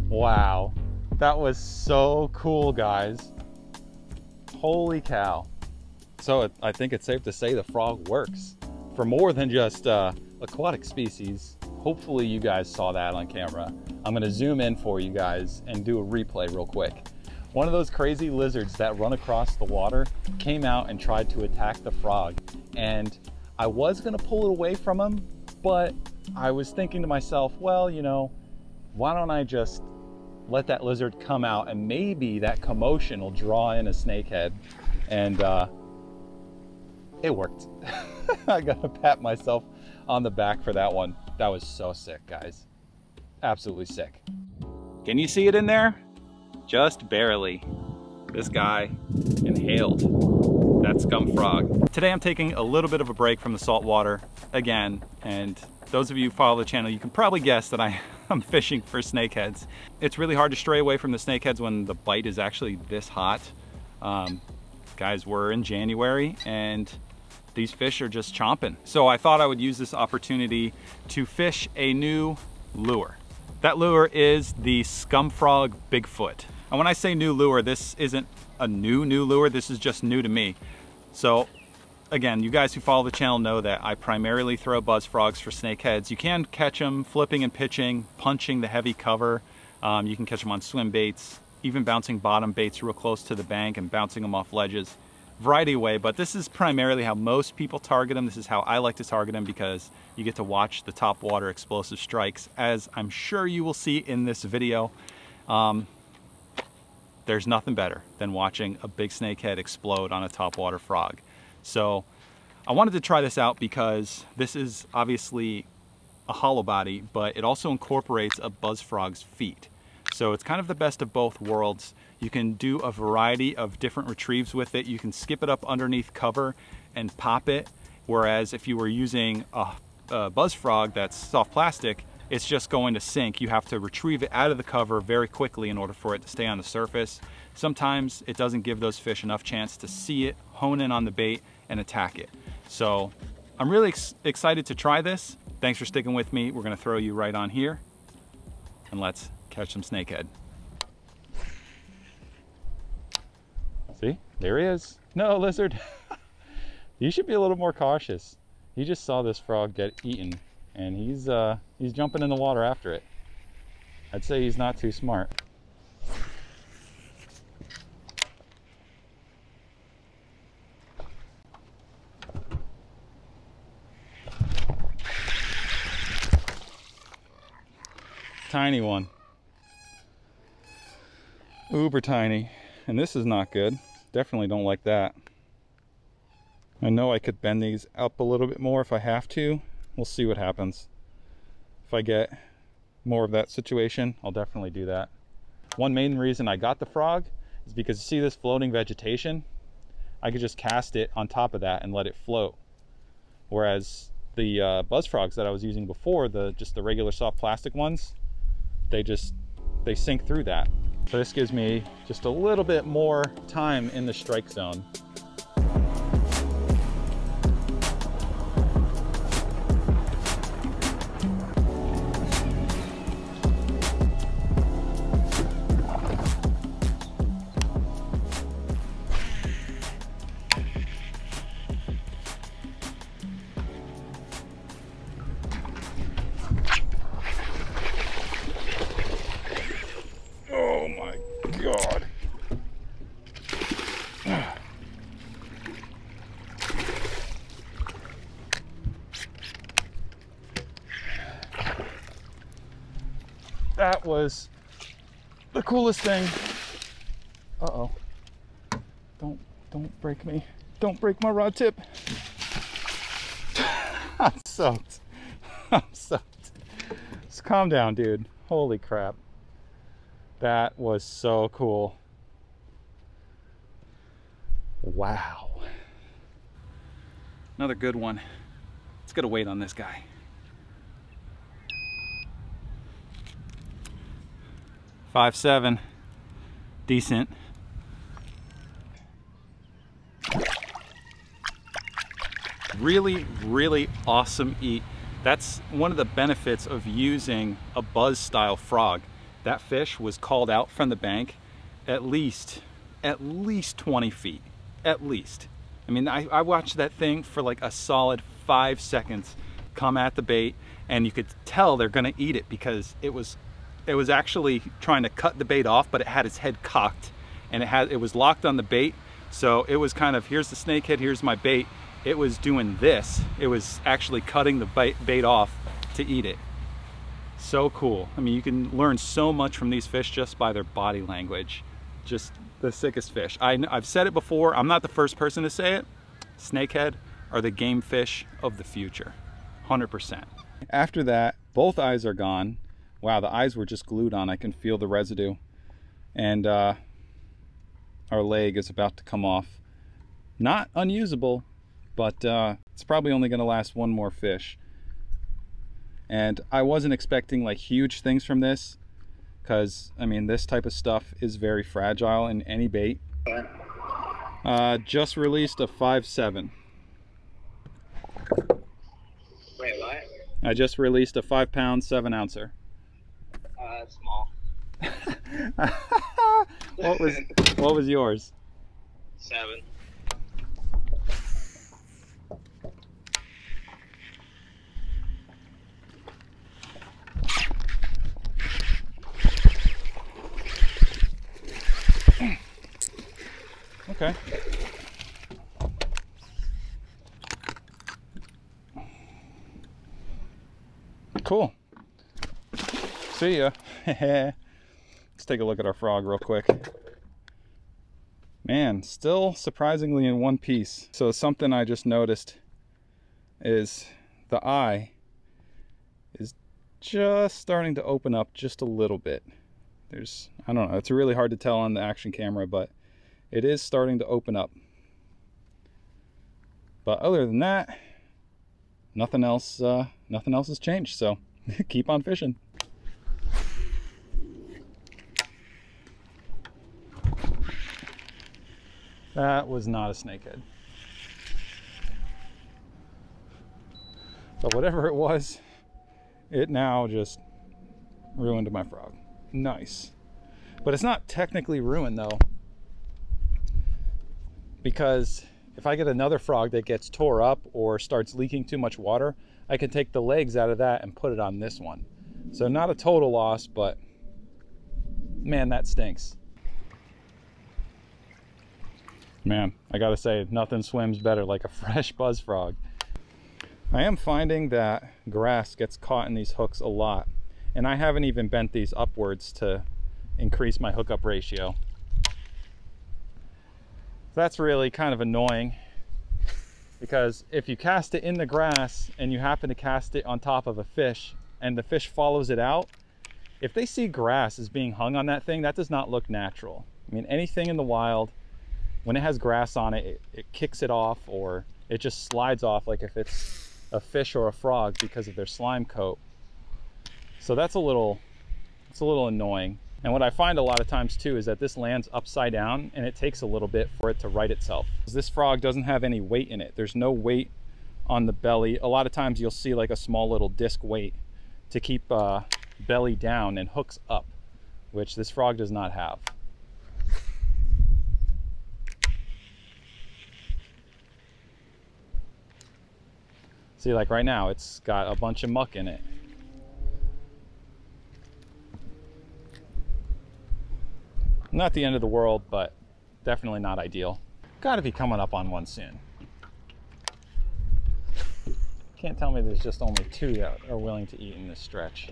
Wow, that was so cool, guys. Holy cow. So I think it's safe to say the frog works for more than just aquatic species. Hopefully you guys saw that on camera. I'm gonna zoom in for you guys and do a replay real quick. One of those crazy lizards that run across the water came out and tried to attack the frog. And I was gonna pull it away from him, but I was thinking to myself, well, you know, why don't I just let that lizard come out and maybe that commotion will draw in a snakehead. And it worked. I gotta pat myself on the back for that one. That was so sick, guys. Absolutely sick. Can you see it in there? Just barely. This guy inhaled that scum frog. Today I'm taking a little bit of a break from the salt water again, and those of you who follow the channel, you can probably guess that I'm fishing for snakeheads. It's really hard to stray away from the snakeheads when the bite is actually this hot. Guys, we're in January and these fish are just chomping. So I thought I would use this opportunity to fish a new lure. That lure is the Scum Frog Bigfoot. And when I say new lure, this isn't a new lure, this is just new to me. So again, you guys who follow the channel know that I primarily throw buzz frogs for snakeheads. You can catch them flipping and pitching, punching the heavy cover. You can catch them on swim baits, even bouncing bottom baits real close to the bank and bouncing them off ledges. Variety of way, but this is primarily how most people target them. This is how I like to target them because you get to watch the top water explosive strikes, as I'm sure you will see in this video. There's nothing better than watching a big snakehead explode on a topwater frog. So I wanted to try this out because this is obviously a hollow body, but it also incorporates a buzz frog's feet. So it's kind of the best of both worlds. You can do a variety of different retrieves with it. You can skip it up underneath cover and pop it. Whereas if you were using a buzz frog that's soft plastic, it's just going to sink. You have to retrieve it out of the cover very quickly in order for it to stay on the surface. Sometimes it doesn't give those fish enough chance to see it, hone in on the bait, and attack it. So I'm really excited to try this. Thanks for sticking with me. We're gonna throw you right on here and let's catch some snakehead. See, there he is. No, lizard. You should be a little more cautious. He just saw this frog get eaten and he's jumping in the water after it. I'd say he's not too smart. Tiny one. Uber tiny. And this is not good. Definitely don't like that. I know I could bend these up a little bit more if I have to. We'll see what happens. If I get more of that situation, I'll definitely do that. One main reason I got the frog is because you see this floating vegetation? I could just cast it on top of that and let it float. Whereas the buzz frogs that I was using before, just the regular soft plastic ones, they sink through that. So this gives me just a little bit more time in the strike zone. God. That was the coolest thing. Uh-oh. Don't break me. Don't break my rod tip. I'm soaked. I'm soaked. Just calm down, dude. Holy crap. That was so cool. Wow. Another good one. Let's get a weight on this guy. 5'7". Decent. Really, really awesome eat. That's one of the benefits of using a buzz style frog. That fish was called out from the bank at least 20 feet, at least. I mean, I watched that thing for like a solid 5 seconds come at the bait, and you could tell they're gonna eat it because it was actually trying to cut the bait off, but it had its head cocked and it was locked on the bait. So it was kind of, here's the snakehead, here's my bait. It was doing this. It was actually cutting the bait off to eat it. So cool. I mean, you can learn so much from these fish just by their body language. Just the sickest fish. I've said it before, I'm not the first person to say it. Snakehead are the game fish of the future, 100%. After that, both eyes are gone. Wow, the eyes were just glued on. I can feel the residue. And our leg is about to come off. Not unusable, but it's probably only gonna last one more fish. And I wasn't expecting like huge things from this, because I mean, this type of stuff is very fragile in any bait. Just released a 5.7. Wait, what? I just released a 5 pound 7 ouncer. Small. what was yours? 7. Okay. Cool. See ya. Let's take a look at our frog real quick. Man, still surprisingly in one piece. So something I just noticed is the eye is just starting to open up just a little bit. I don't know, it's really hard to tell on the action camera, but it is starting to open up. But other than that, nothing else has changed, so keep on fishing. That was not a snakehead. But whatever it was, it now just ruined my frog. Nice. But it's not technically ruined though, because if I get another frog that gets tore up or starts leaking too much water, I can take the legs out of that and put it on this one. So not a total loss, but man, that stinks. Man, I gotta say, nothing swims better like a fresh buzz frog. I am finding that grass gets caught in these hooks a lot, and I haven't even bent these upwards to increase my hookup ratio. That's really kind of annoying, because if you cast it in the grass and you happen to cast it on top of a fish and the fish follows it out, if they see grass as being hung on that thing, that does not look natural. I mean, anything in the wild, when it has grass on it, it kicks it off, or it just slides off, like if it's a fish or a frog, because of their slime coat. So it's a little annoying. And what I find a lot of times too is that this lands upside down and it takes a little bit for it to right itself. This frog doesn't have any weight in it. There's no weight on the belly. A lot of times you'll see like a small little disc weight to keep belly down and hooks up, which this frog does not have. See, like right now, it's got a bunch of muck in it. Not the end of the world, but definitely not ideal. Gotta be coming up on one soon. Can't tell me there's just only 2 that are willing to eat in this stretch.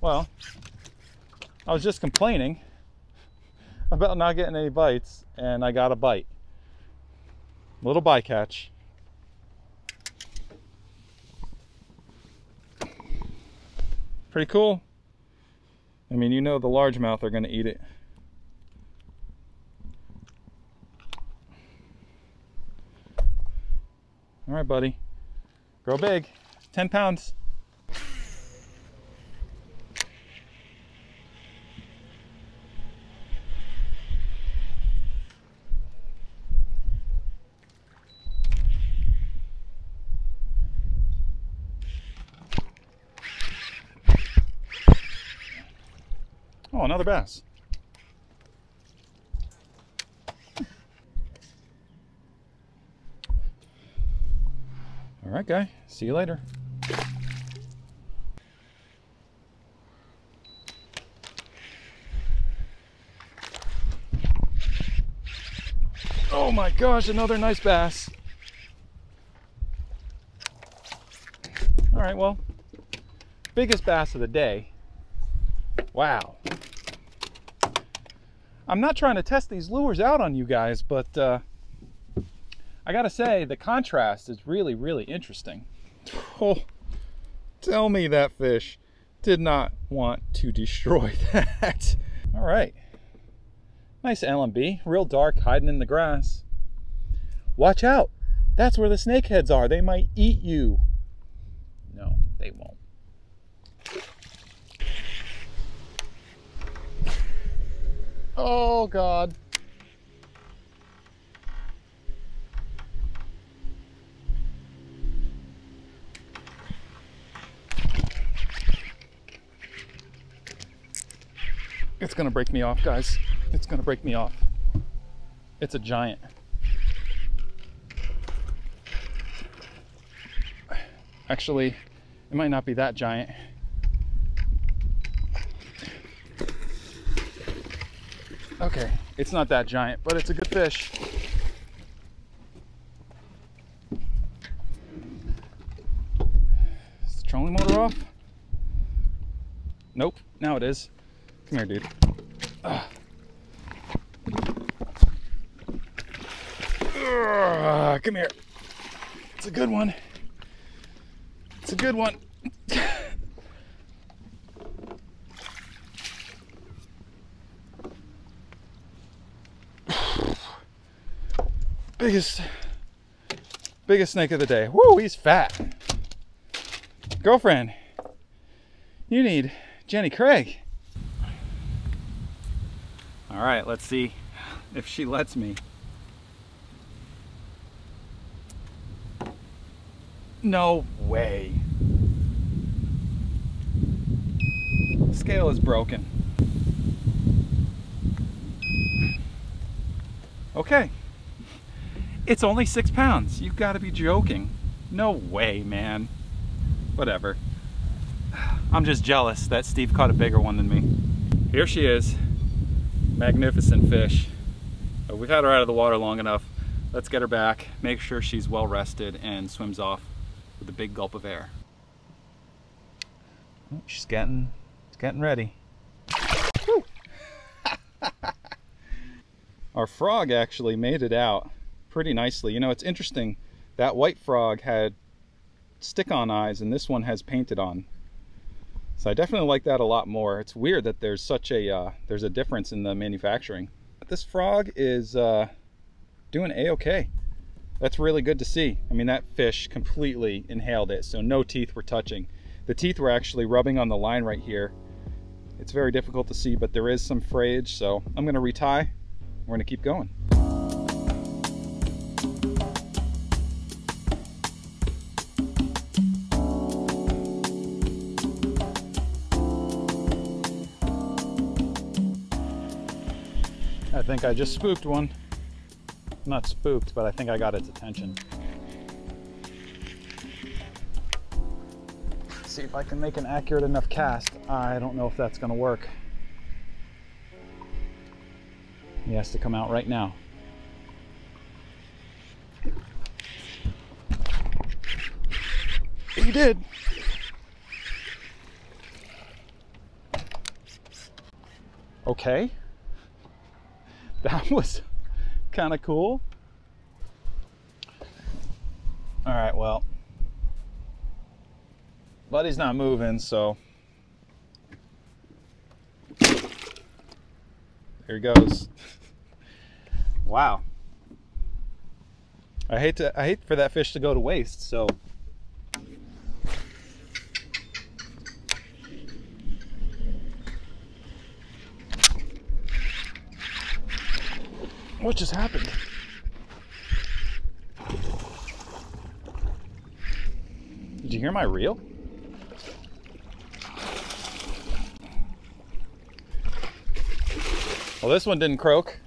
Well, I was just complaining about not getting any bites, and I got a bite. Little bycatch. Pretty cool. I mean, you know the largemouth are going to eat it. All right, buddy. Grow big. 10 pounds. Oh, another bass. All right, guy. See you later. Oh my gosh, another nice bass. All right, well, biggest bass of the day. Wow. I'm not trying to test these lures out on you guys, but I gotta say the contrast is really, really interesting. Oh, tell me that fish did not want to destroy that. All right. Nice LMB, real dark, hiding in the grass. Watch out. That's where the snakeheads are. They might eat you. No, they won't. Oh, God. It's gonna break me off, guys. It's gonna break me off. It's a giant. Actually, it might not be that giant. Okay, it's not that giant, but it's a good fish. Is the trolling motor off? Nope, now it is. Come here, dude. Come here. It's a good one. It's a good one. Biggest snake of the day. Woo, he's fat. Girlfriend, you need Jenny Craig. All right, let's see if she lets me. No way. The scale is broken. Okay. It's only 6 pounds. You've got to be joking. No way, man. Whatever. I'm just jealous that Steve caught a bigger one than me. Here she is. Magnificent fish. But we've had her out of the water long enough. Let's get her back, make sure she's well rested, and swims off with a big gulp of air. Oh, she's getting ready. Our frog actually made it out pretty nicely. You know, it's interesting. That white frog had stick-on eyes, and this one has painted on. So I definitely like that a lot more. It's weird that there's such a there's a difference in the manufacturing. This frog is doing a-okay. That's really good to see. I mean, that fish completely inhaled it, so no teeth were touching. The teeth were actually rubbing on the line right here. It's very difficult to see, but there is some frayage, so I'm gonna retie. We're gonna keep going. I think I just spooked one. Not spooked, but I think I got its attention. Let's see if I can make an accurate enough cast. I don't know if that's gonna work. He has to come out right now. He did. Okay. That was kind of cool. All right, well, buddy's not moving, so there he goes. Wow. I hate for that fish to go to waste, so what just happened? Did you hear my reel? Well, this one didn't croak.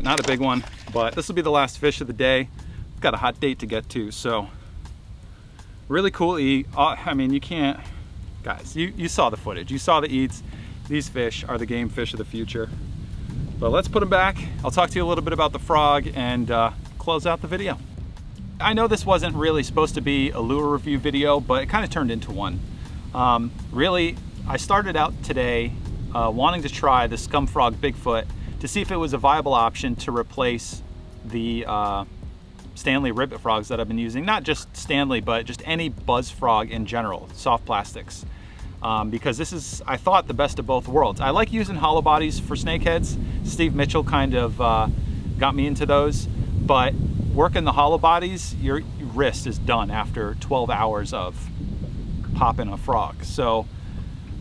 Not a big one, but this will be the last fish of the day. I've got a hot date to get to, so really cool eat. I mean, you can't, guys, you saw the footage. You saw the eats. These fish are the game fish of the future. But let's put them back. I'll talk to you a little bit about the frog and close out the video. I know this wasn't really supposed to be a lure review video, but it kind of turned into one. Really, I started out today wanting to try the scum frog Bigfoot to see if it was a viable option to replace the Stanley ribbit frogs that I've been using. Not just Stanley, but just any buzz frog in general, soft plastics. Because this is, I thought, the best of both worlds. I like using hollow bodies for snakeheads. Steve Mitchell kind of got me into those, but working the hollow bodies, your wrist is done after 12 hours of popping a frog. So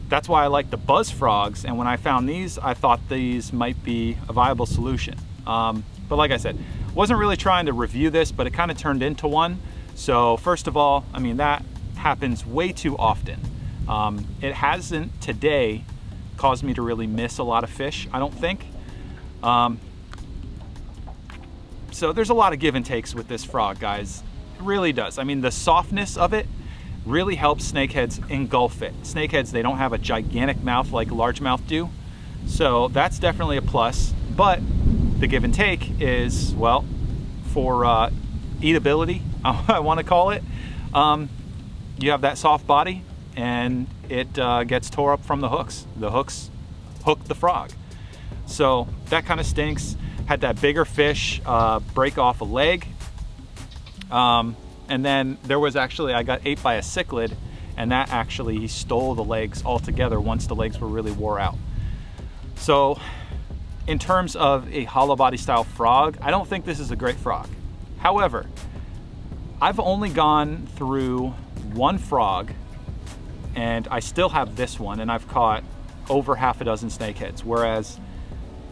that's why I like the buzz frogs, and when I found these, I thought these might be a viable solution. But like I said, wasn't really trying to review this, but it kind of turned into one. So first of all, I mean, that happens way too often. It hasn't today caused me to really miss a lot of fish, I don't think. So there's a lot of give and takes with this frog, guys. It really does. I mean, the softness of it really helps snakeheads engulf it. Snakeheads, they don't have a gigantic mouth like largemouth do. So that's definitely a plus. But the give and take is, well, for eatability, I want to call it, you have that soft body and it gets tore up from the hooks. The hooks hook the frog. So that kind of stinks. Had that bigger fish break off a leg. And then there was actually, I got ate by a cichlid, and that actually stole the legs altogether once the legs were really wore out. So in terms of a hollow body style frog, I don't think this is a great frog. However, I've only gone through one frog, and I still have this one, and I've caught over half a dozen snakeheads, whereas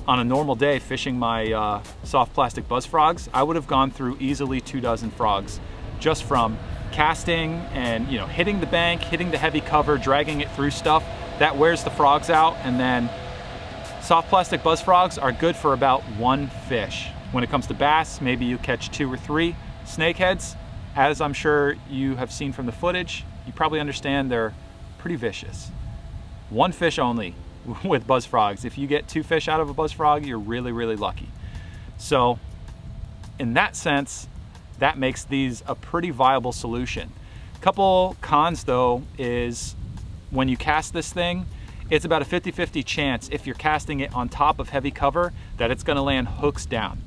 on a normal day fishing my soft plastic buzz frogs, I would have gone through easily 24 frogs just from casting and, you know, hitting the bank, hitting the heavy cover, dragging it through stuff. That wears the frogs out, and then soft plastic buzz frogs are good for about one fish. When it comes to bass, maybe you catch 2 or 3. Snakeheads, as I'm sure you have seen from the footage, you probably understand they're pretty vicious. One fish only with buzz frogs. If you get 2 fish out of a buzz frog, you're really, really lucky. So in that sense, that makes these a pretty viable solution. Couple cons though is when you cast this thing, it's about a 50-50 chance if you're casting it on top of heavy cover that it's gonna land hooks down.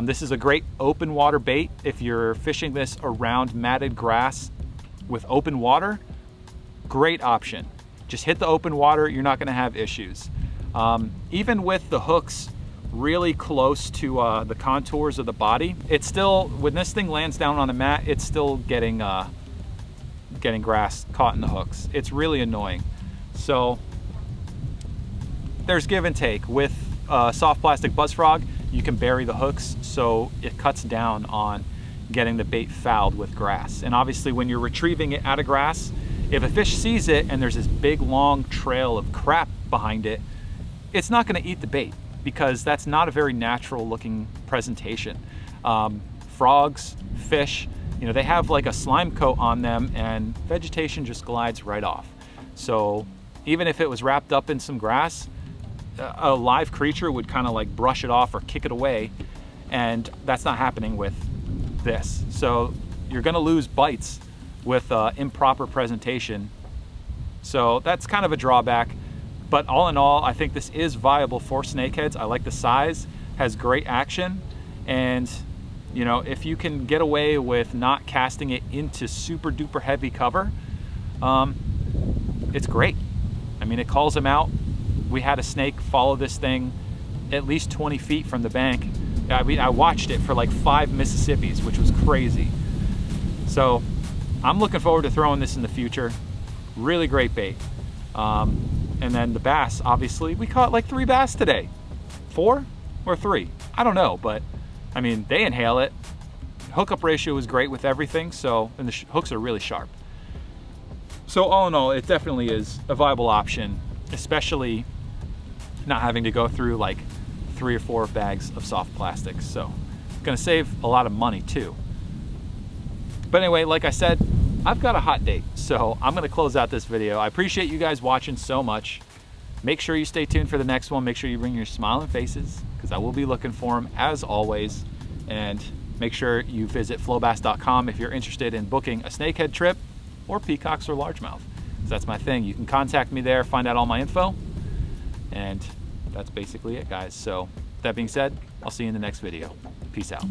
This is a great open water bait. If you're fishing this around matted grass with open water, great option. Just hit the open water, you're not gonna have issues. Even with the hooks really close to the contours of the body, it's still, when this thing lands down on the mat, it's still getting grass caught in the hooks. It's really annoying. So there's give and take. With soft plastic buzz frog, you can bury the hooks, so it cuts down on getting the bait fouled with grass. And obviously when you're retrieving it out of grass, if a fish sees it and there's this big long trail of crap behind it, it's not gonna eat the bait, because that's not a very natural looking presentation. Frogs, fish, you know, they have like a slime coat on them, and vegetation just glides right off. So even if it was wrapped up in some grass, a live creature would kind of like brush it off or kick it away, and that's not happening with this. So you're gonna lose bites with improper presentation. So that's kind of a drawback. But all in all, I think this is viable for snakeheads. I like the size, has great action, and you know, if you can get away with not casting it into super duper heavy cover, it's great. I mean, it calls them out. We had a snake follow this thing at least 20 feet from the bank. I watched it for like 5 Mississippis, which was crazy. So I'm looking forward to throwing this in the future. Really great bait. And then the bass, obviously, we caught like 3 bass today. 4 or 3, I don't know, but I mean, they inhale it. Hookup ratio was great with everything, so, and the hooks are really sharp. So all in all, it definitely is a viable option, especially not having to go through like 3 or 4 bags of soft plastics. So gonna save a lot of money too. But anyway, like I said, I've got a hot date, so I'm gonna close out this video. I appreciate you guys watching so much. Make sure you stay tuned for the next one. Make sure you bring your smiling faces, because I will be looking for them as always. And make sure you visit flowbass.com if you're interested in booking a snakehead trip or peacocks or largemouth. So that's my thing. You can contact me there, find out all my info, and that's basically it, guys. So that being said, I'll see you in the next video. Peace out.